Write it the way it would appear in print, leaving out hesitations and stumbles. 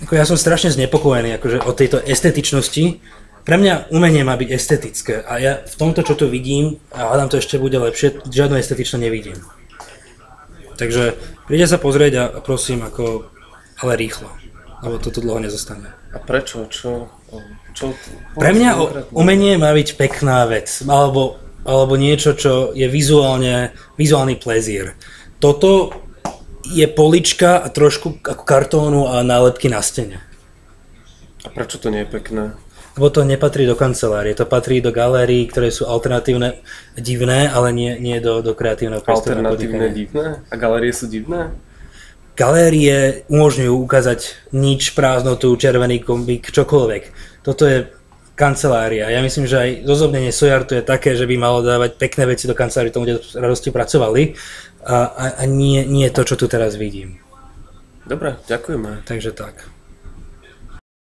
Ako ja som strašne znepokojený akože o tejto estetičnosti. Pre mňa umenie má byť estetické a ja v tomto, čo tu vidím, a hádam to ešte bude lepšie, žiadnu estetičnosť nevidím. Takže príde sa pozrieť a prosím, ako, ale rýchlo, lebo toto dlho nezostane. A prečo? Čo Pre mňa umenie má byť pekná vec, alebo niečo, čo je vizuálny plezír. Toto je polička a trošku ako kartónu a nálepky na stene. A prečo to nie je pekné? Lebo to nepatrí do kancelárie, to patrí do galérií, ktoré sú alternatívne, divné, ale nie do kreatívneho priestoru. Alternatívne divné? A galérie sú divné? Galérie umožňujú ukázať nič, prázdnotu, červený kombík, čokoľvek. Toto je kancelária. Ja myslím, že aj zozobnenie Sojartu je také, že by malo dávať pekné veci do kancelárie, tomu, kde radosti pracovali a nie to, čo tu teraz vidím. Dobre, ďakujeme. Takže tak.